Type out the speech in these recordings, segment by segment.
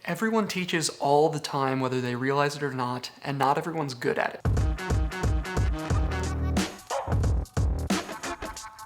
Everyone teaches all the time, whether they realize it or not, and not everyone's good at it.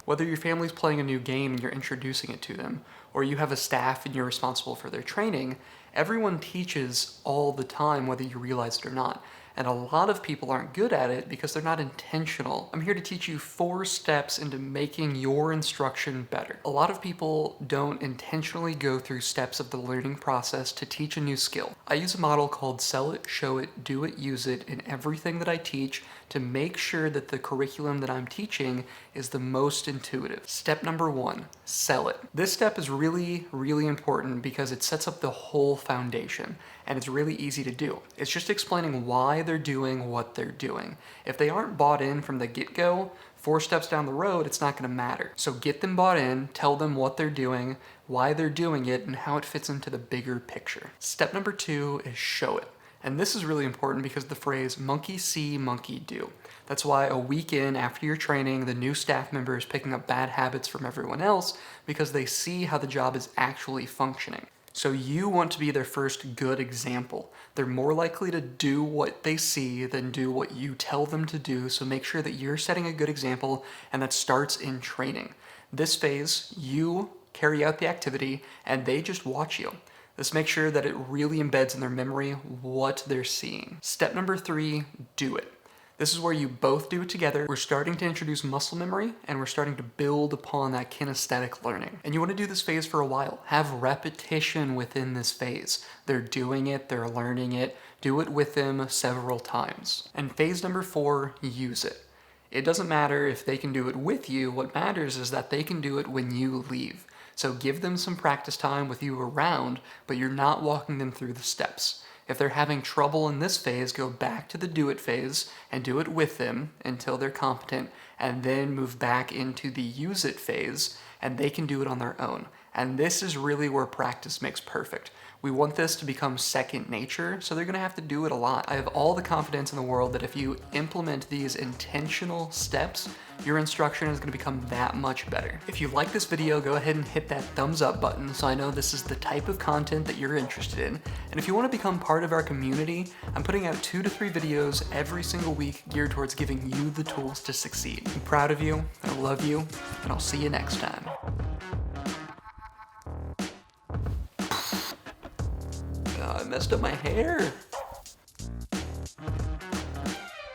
Whether your family's playing a new game and you're introducing it to them, or you have a staff and you're responsible for their training, everyone teaches all the time, whether you realize it or not. And a lot of people aren't good at it because they're not intentional. I'm here to teach you 4 steps into making your instruction better. A lot of people don't intentionally go through steps of the learning process to teach a new skill. I use a model called sell it, show it, do it, use it in everything that I teach to make sure that the curriculum that I'm teaching is the most intuitive. Step number 1, sell it. This step is really important because it sets up the whole foundation, and it's really easy to do. It's just explaining why they're doing what they're doing. If they aren't bought in from the get-go, 4 steps down the road, it's not gonna matter. So get them bought in, tell them what they're doing, why they're doing it, and how it fits into the bigger picture. Step number 2 is show it. And this is really important because the phrase monkey see, monkey do. That's why a week in after your training, the new staff member is picking up bad habits from everyone else because they see how the job is actually functioning. So you want to be their first good example. They're more likely to do what they see than do what you tell them to do, so make sure that you're setting a good example, and that starts in training. This phase, you carry out the activity and they just watch you. This makes sure that it really embeds in their memory what they're seeing. Step number 3, do it. This is where you both do it together. We're starting to introduce muscle memory and we're starting to build upon that kinesthetic learning. And you want to do this phase for a while. Have repetition within this phase. They're doing it, they're learning it. Do it with them several times. And phase number 4, use it. It doesn't matter if they can do it with you. What matters is that they can do it when you leave. So give them some practice time with you around, but you're not walking them through the steps. If they're having trouble in this phase, go back to the do it phase and do it with them until they're competent, and then move back into the use it phase, and they can do it on their own. And this is really where practice makes perfect. We want this to become second nature, so they're gonna have to do it a lot. I have all the confidence in the world that if you implement these intentional steps, your instruction is gonna become that much better. If you like this video, go ahead and hit that thumbs up button so I know this is the type of content that you're interested in. And if you wanna become part of our community, I'm putting out 2 to 3 videos every single week geared towards giving you the tools to succeed. I'm proud of you, I love you, and I'll see you next time. I messed up my hair.